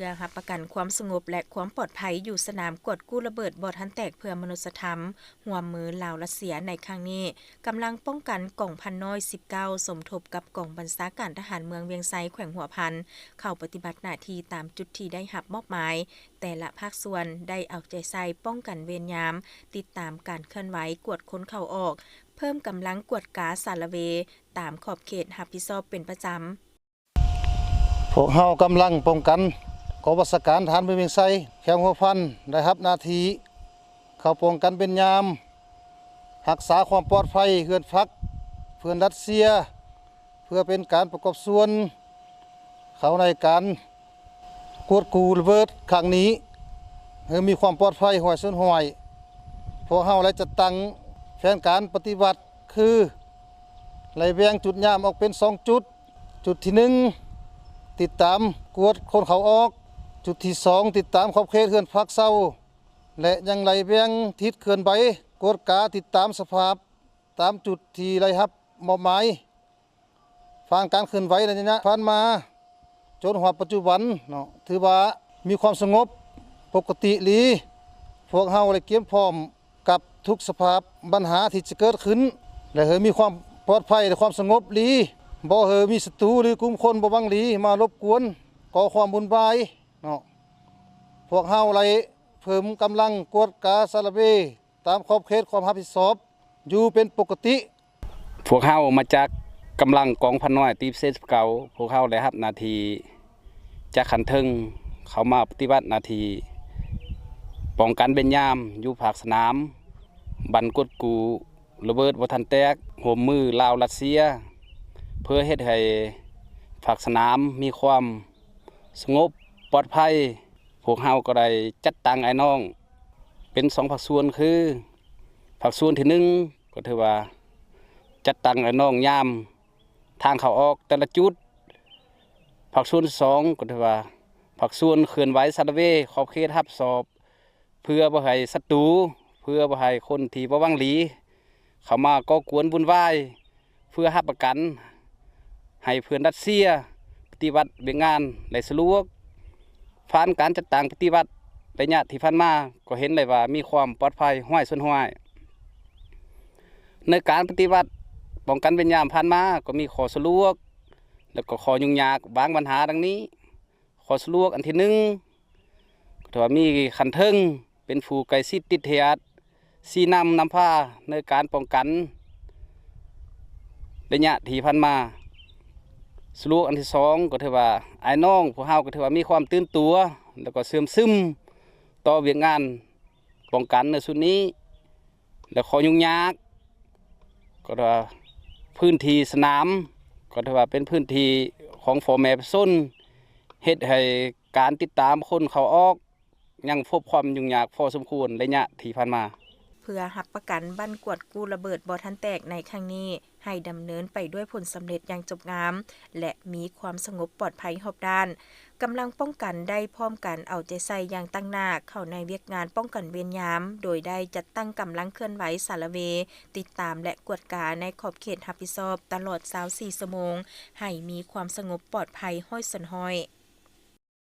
พื่อรับประกันความสงบและความปลอดภัยอยู่สนามกวดกู้ระเบิดบ่ทันแตกเพื่อมนุษยธรรมร่วมมือลาวรัสเซียในครั้งนี้กำลังป้องกันกองพันน้อย19สมทบกับกองบัญชาการทหารเมืองเวียงไซแขวงหัวพันเข้าปฏิบัติหน้าที่ตามจุดที่ได้รับมอบหมายแต่ละภาคส่วนได้เอาใจใส่ป้องกันเวรยามติดตามการเคลื่อนไหวกวดค้นเข้าออกเพิ่มกำลังกวดกาสารเวตามขอบเขตรับผิดชอบเป็นประจำพวกเฮากำลังป้องกันกองบัญชาการทหารเมืองเวียงไซแขวงหัวพันได้รับหน้าที่เข้าป้องกันเป็นยามรักษาความปลอดภัยเฮือนพักเพื่อนรัสเซียเพื่อเป็นการประกอบส่วนเขาในการกวดกู้ระเบิดครั้งนี้ให้มีความปลอดภัยห้วยส้นห้วยพวกเฮาและจะตั้งแผนการปฏิบัติคือไล่แบ่งจุดยามออกเป็น2จุดจุดที่1ติดตามกวดคนเขาออกจุดที่2ติดตามขอบเขตเฮือนพักเศร้าและยังไล่แบ่งทิศเคลื่อนไหวกวดกาติดตามสภาพตามจุดที่ไล่รับมอบหมายฟังการเคลื่อนไหวในระยะผ่านมาจนปัจจุบันเนาะถือว่ามีความสงบปกติดีพวกเฮาได้เตรียมพร้อมกับทุกสภาพปัญหาที่จะเกิดขึ้นและมีความปลอดภัยและความสงบดีบ่มีศัตรูหรือกลุ่มคนบ่หวังดีมารบกวนก่อความวุ่นวายเนาะพวกเฮาได้เพิ่มกำลังกวดกาสารเวตามขอบเขตความรับผิดชอบอยู่เป็นปกติพวกเฮามาจากกำลังกองพันน้อยตีเซสเก่าพวกเฮาได้รับหน้าที่จากขันทึงเขามาปฏิบัติหน้าที่ป้องกันเป็นยามอยู่ภาคสนามบันกดกูระเบิดบ่ทันแตกร่วมมือลาวรัสเซียเพื่อเฮ็ดให้ภาคสนามมีความสงบปลอดภัยพวกเฮาก็ได้จัดตั้งไอ้น้องเป็น2ภาคส่วนคือภาคส่วนที่1ก็ถือว่าจัดตั้งไอ้น้องยามทางเข้าออกแต่ละจุดภาคส่วนที่2ก็ถือว่าภาคส่วนเคลื่อนไหวสารเวขอบเขตรับสอบเพื่อบ่ให้ศัตรูเพื่อบ่ให้คนที่บ่หวังดีเข้ามาก่อกวนวุ่นวายเพื่อรับประกันให้เพื่อนรัสเซียปฏิบัติเวียงงานได้สะดวกผ่านการจัดตั้งปฏิบัติระยะที่ผ่านมาก็เห็นเลยว่ามีความปลอดภัยห้วยส่วนห้วยในการปฏิบัติป้องกันเป็นยามผ่านมาก็มีข้อสะดวกแล้วก็ข้อยุ่งยากบางปัญหาดังนี้ข้อสะดวกอันที่1ก็ว่ามีขันทึงเป็นผู้ใกล้ชิดติดเหตุชี้นำพาในการป้องกันระยะที่ผ่านมาสรุปอันที่2ก็ถือว่าไอ้น้องพวกเฮาก็ถือว่ามีความตื่นตัวแล้วก็เสื่อมซึมต่อเวียงงานป้องกันในส่วนนี้แล้วข้อยุ่งยากก็ถือว่าพื้นที่สนามก็ถือว่าเป็นพื้นที่ของพ่อแม่พี่น้องเฮ็ดให้การติดตามคนเข้าออกยังพบความยุ่งยากพอสมควรระยะที่ผ่านมาเพื่อรับประกันบั้นกวดกู้ระเบิดบ่ทันแตกในครั้งนี้ให้ดำเนินไปด้วยผลสำเร็จอย่างจบงามและมีความสงบปลอดภัยรอบด้านกำลังป้องกันได้พร้อมกันเอาใจใส่อย่างตั้งหน้าเข้าในเวียกงานป้องกันเวรยามโดยได้จัดตั้งกำลังเคลื่อนไหวสารเวติดตามและกวดกาในขอบเขตรับผิดชอบตลอด24ชั่วโมงให้มีความสงบปลอดภัยห้อยสนห้อย